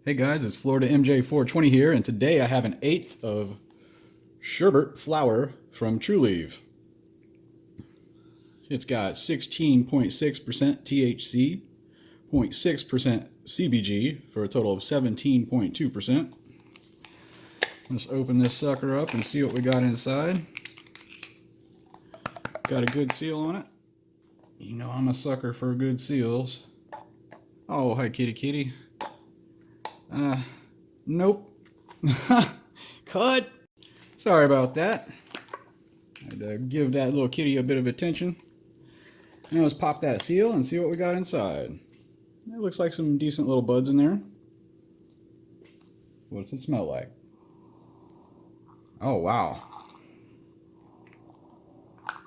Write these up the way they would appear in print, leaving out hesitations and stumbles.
Hey guys, it's Florida MJ420 here, and today I have an eighth of Sherbert flower from Trulieve. It's got 16.6% THC, 0.6% CBG for a total of 17.2%. Let's open this sucker up and see what we got inside. Got a good seal on it. You know I'm a sucker for good seals. Oh, hi kitty kitty. Nope. Cut. Sorry about that. I had to give that little kitty a bit of attention. Now let's pop that seal and see what we got inside. It looks like some decent little buds in there. What's it smell like? Oh wow.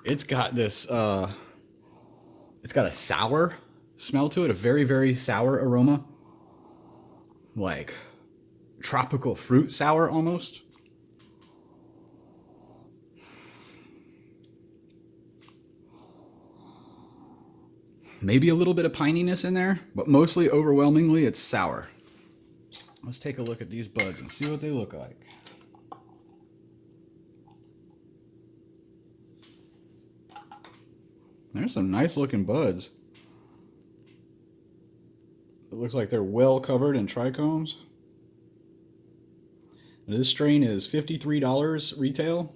It's got this it's got a sour smell to it, a very, very sour aroma. Like tropical fruit sour almost. Maybe a little bit of pininess in there, but mostly overwhelmingly it's sour. Let's take a look at these buds and see what they look like. There's some nice looking buds. It looks like they're well covered in trichomes. This strain is $53 retail.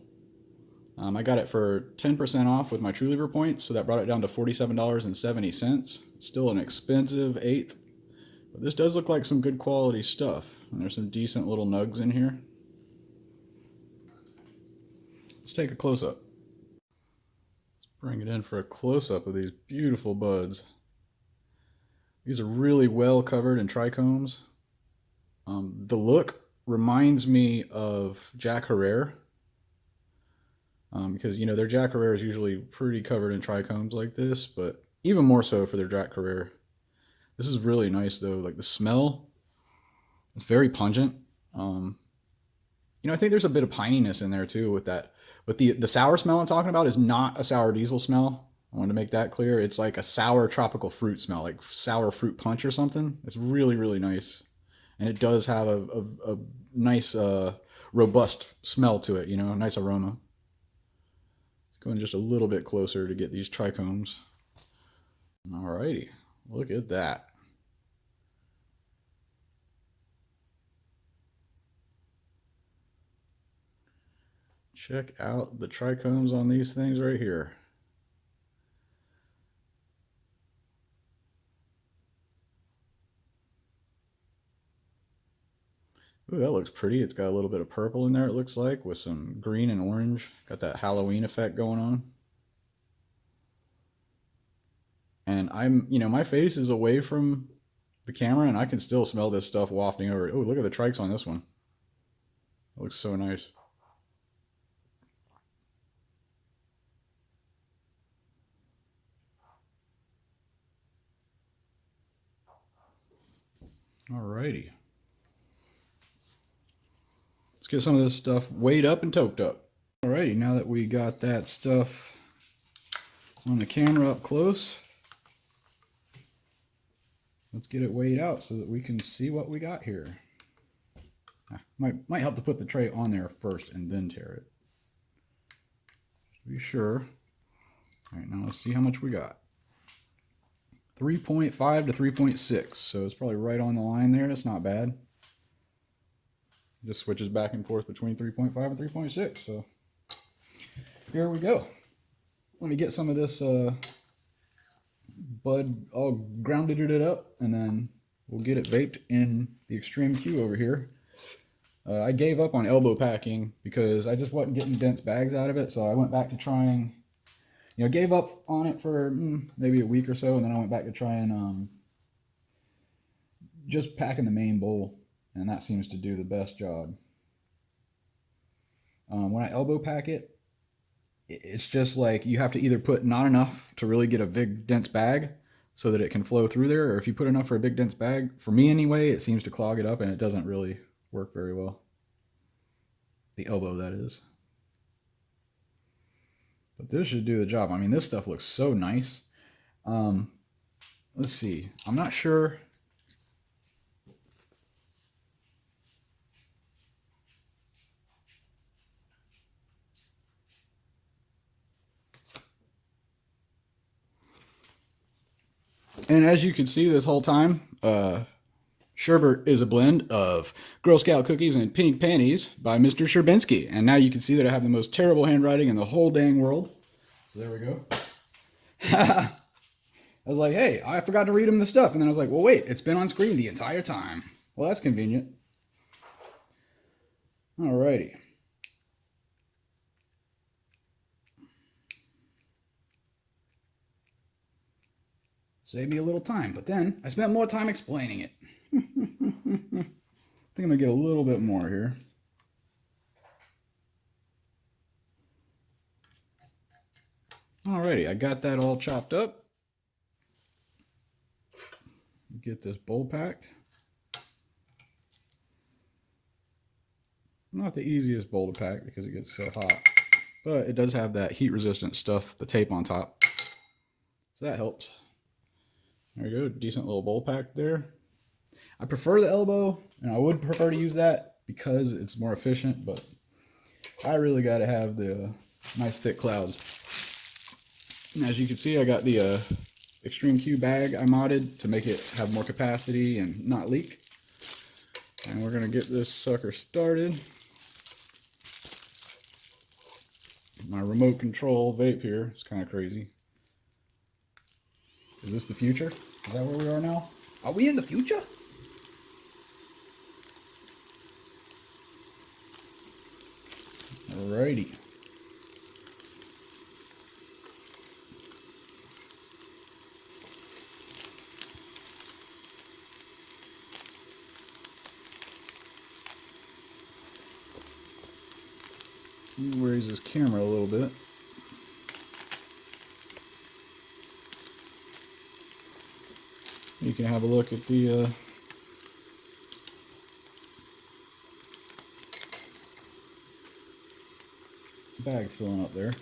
I got it for 10% off with my Trulieve points, so that brought it down to $47.70. Still an expensive eighth, but this does look like some good quality stuff. And there's some decent little nugs in here. Let's take a close-up. Let's bring it in for a close-up of these beautiful buds. These are really well covered in trichomes. The look reminds me of Jack Herrera. Because, you know, their Jack Herrera is usually pretty covered in trichomes like this, but even more so for their Jack Herrera. This is really nice, though. Like, the smell, it's very pungent. You know, I think there's a bit of pininess in there, too, with that. But the sour smell I'm talking about is not a sour diesel smell. I wanted to make that clear. It's like a sour tropical fruit smell, like sour fruit punch or something. It's really, really nice. And it does have a nice, robust smell to it, you know, a nice aroma. Going just a little bit closer to get these trichomes. Alrighty, look at that. Check out the trichomes on these things right here. Ooh, that looks pretty. It's got a little bit of purple in there, it looks like, with some green and orange. Got that Halloween effect going on. And you know, my face is away from the camera and I can still smell this stuff wafting over. Oh, look at the trikes on this one. It looks so nice. Alrighty. Let's get some of this stuff weighed up and toked up. Alrighty, now that we got that stuff on the camera up close, let's get it weighed out so that we can see what we got here. Might help to put the tray on there first and then tear it. Just to be sure. Alright, now let's see how much we got. 3.5 to 3.6, so it's probably right on the line there. That's not bad. It just switches back and forth between 3.5 and 3.6, so here we go. Let me get some of this bud all grounded it up, and then we'll get it vaped in the Extreme Q over here. I gave up on elbow packing because I just wasn't getting dense bags out of it, so I went back to trying, you know, gave up on it for maybe a week or so, and then I went back to trying just packing the main bowl, and that seems to do the best job. When I elbow pack it, it's just like you have to either put not enough to really get a big dense bag so that it can flow through there, or if you put enough for a big dense bag, for me anyway, it seems to clog it up and it doesn't really work very well. The elbow, that is. But this should do the job. I mean, this stuff looks so nice. Let's see. I'm not sure And as you can see this whole time, Sherbert is a blend of Girl Scout cookies and pink panties by Mr. Sherbinski. And now you can see that I have the most terrible handwriting in the whole dang world. So there we go. I was like, hey, I forgot to read him the stuff. And then I was like, well, wait, it's been on screen the entire time. Well, that's convenient. Alrighty. Save me a little time, but then I spent more time explaining it. I think I'm gonna get a little bit more here. Alrighty, I got that all chopped up. Get this bowl packed. Not the easiest bowl to pack because it gets so hot, but it does have that heat resistant stuff, the tape on top. So that helps. There we go, decent little bowl pack there. I prefer the elbow, and I would prefer to use that because it's more efficient, but I really got to have the nice thick clouds. And as you can see, I got the Extreme Q bag I modded to make it have more capacity and not leak. And we're going to get this sucker started. My remote control vape here is kind of crazy. Is this the future? Is that where we are now? Are we in the future? Alrighty. Let me raise this camera a little bit. You can have a look at the bag filling up there.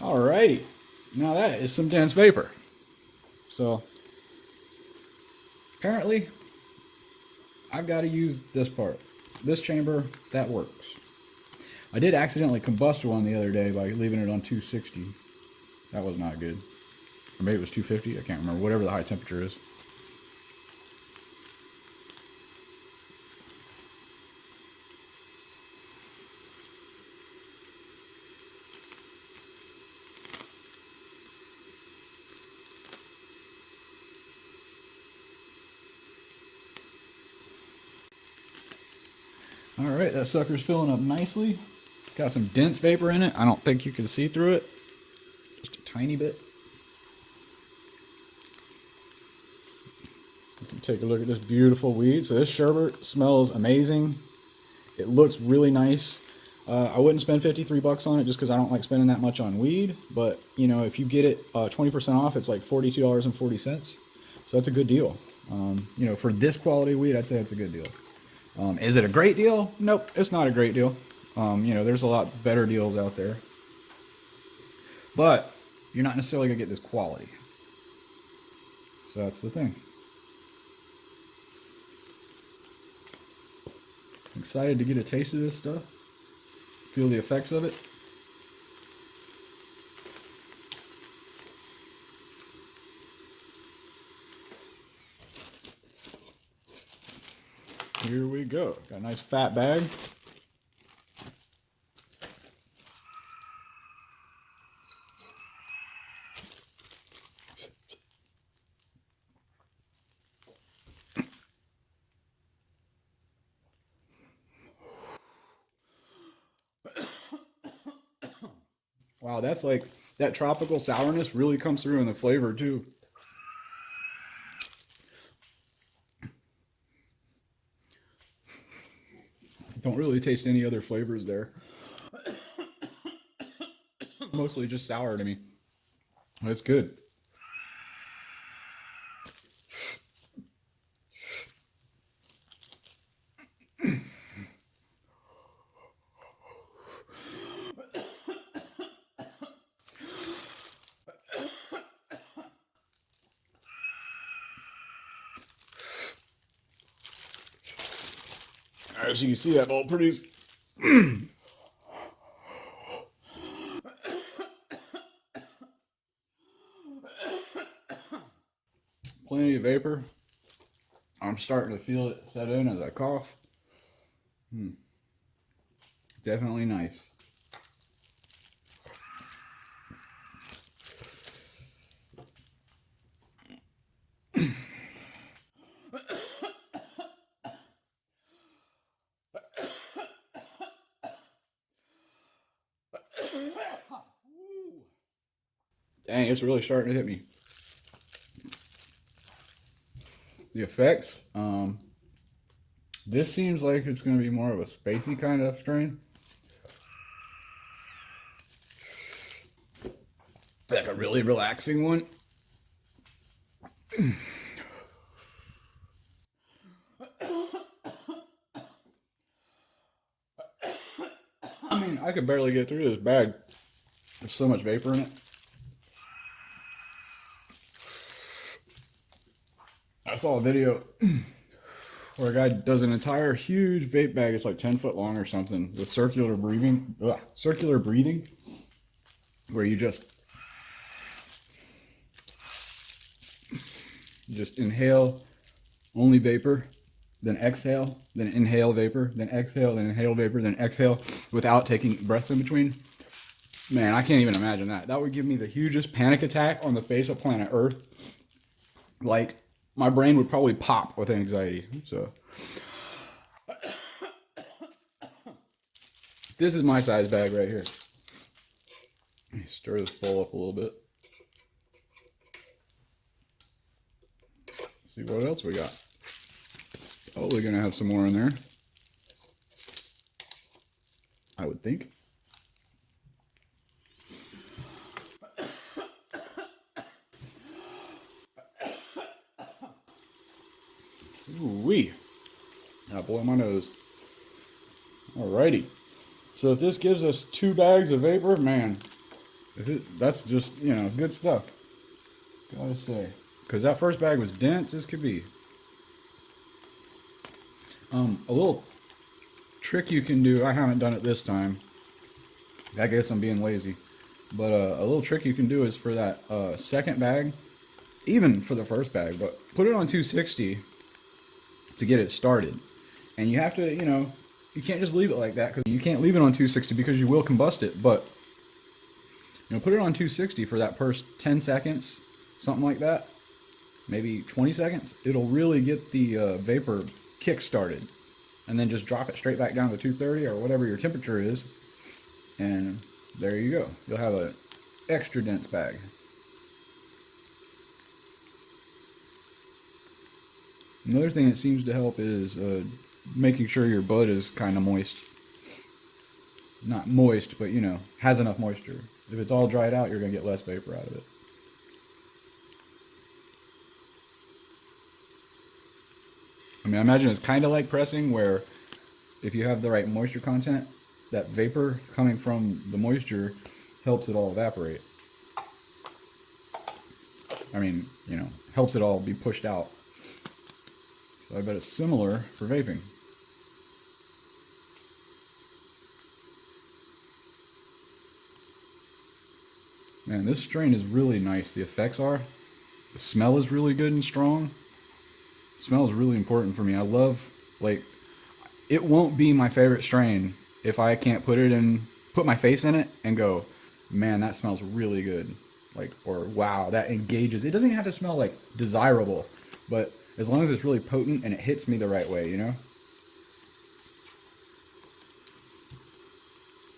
Alrighty, now that is some dense vapor. So apparently I've got to use this part. This chamber, that works. I did accidentally combust one the other day by leaving it on 260. That was not good. Or maybe it was 250, I can't remember, whatever the high temperature is. Alright, that sucker's filling up nicely. Got some dense vapor in it. I don't think you can see through it. Just a tiny bit. You can take a look at this beautiful weed. So this Sherbert smells amazing. It looks really nice. I wouldn't spend 53 bucks on it just because I don't like spending that much on weed. But, you know, if you get it 20% off, it's like $42.40. So that's a good deal. You know, for this quality weed, I'd say it's a good deal. Is it a great deal? Nope, it's not a great deal. You know, there's a lot better deals out there. But you're not necessarily going to get this quality. So that's the thing. Excited to get a taste of this stuff. Feel the effects of it. Here we go. Got a nice fat bag. Wow, that's like, that tropical sourness really comes through in the flavor too. Don't really taste any other flavors there. Mostly just sour to me. That's good. As you can see, that bulb produced plenty of vapor. I'm starting to feel it set in as I cough. Definitely nice. Dang, it's really starting to hit me. The effects, this seems like it's going to be more of a spacey kind of strain. Like a really relaxing one. I mean, I could barely get through this bag. There's so much vapor in it. I saw a video where a guy does an entire huge vape bag. It's like 10 foot long or something with circular breathing, where you just inhale only vapor, then exhale, then inhale vapor, then exhale, then inhale vapor, then exhale without taking breaths in between. Man, I can't even imagine that. That would give me the hugest panic attack on the face of planet Earth. Like, my brain would probably pop with anxiety. So, this is my size bag right here. Let me stir this bowl up a little bit. Let's see what else we got. Probably gonna have some more in there, I would think. Ooh-wee. That boy my nose. Alrighty. So if this gives us 2 bags of vapor, man, that's just, you know, good stuff. Gotta say. Because that first bag was dense as could be. A little trick you can do, I haven't done it this time. I guess I'm being lazy. But a little trick you can do is for that second bag, even for the first bag, but put it on 260 to get it started. And you have to, you know, you can't just leave it like that, because you can't leave it on 260 because you will combust it. But, you know, put it on 260 for that first 10 seconds, something like that, maybe 20 seconds. It'll really get the vapor kick started. And then just drop it straight back down to 230 or whatever your temperature is. And there you go. You'll have an extra dense bag. Another thing that seems to help is making sure your bud is kind of moist. Not moist, but, you know, has enough moisture. If it's all dried out, you're going to get less vapor out of it. I mean, I imagine it's kind of like pressing, where if you have the right moisture content, that vapor coming from the moisture helps it all evaporate. I mean, you know, helps it all be pushed out. So I bet it's similar for vaping. Man, this strain is really nice. The effects are. The smell is really good and strong. The smell is really important for me. I love, like, it won't be my favorite strain if I can't put my face in it and go, man, that smells really good. Like, or wow, that engages. It doesn't even have to smell like desirable, but as long as it's really potent and it hits me the right way, you know?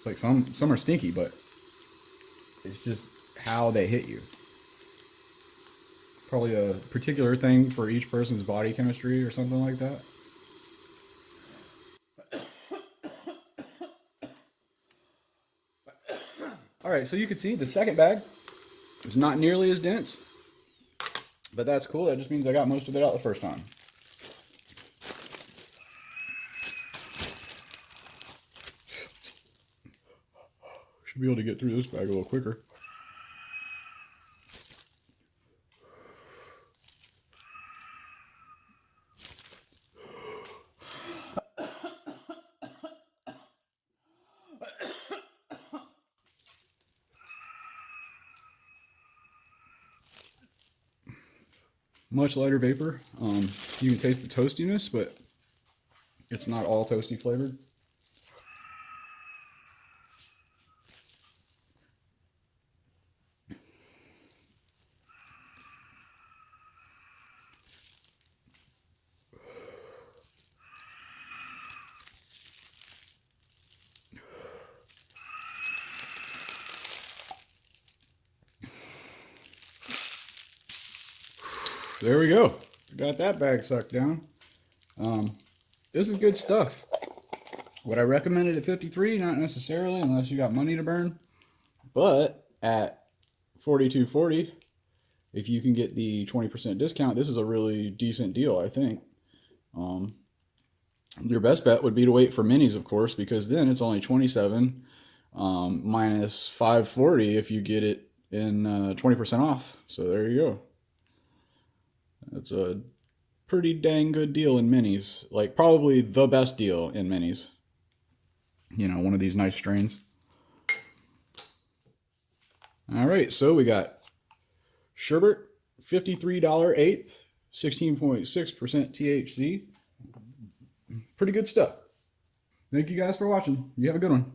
Like some are stinky, but it's just how they hit you. Probably a particular thing for each person's body chemistry or something like that. Alright, so you can see the second bag is not nearly as dense, but that's cool. That just means I got most of it out the first time. Should be able to get through this bag a little quicker. Much lighter vapor. You can taste the toastiness, but it's not all toasty flavored. There we go. Got that bag sucked down. This is good stuff. Would I recommend it at 53? Not necessarily, unless you got money to burn. But at $42.40, if you can get the 20% discount, this is a really decent deal, I think. Your best bet would be to wait for minis, of course, because then it's only $27 minus $5.40 if you get it in 20% off. So there you go. That's a pretty dang good deal in minis. Like, probably the best deal in minis. You know, one of these nice strains. All right, so we got Sherbert, $53 eighth, 16.6% THC. Pretty good stuff. Thank you guys for watching. You have a good one.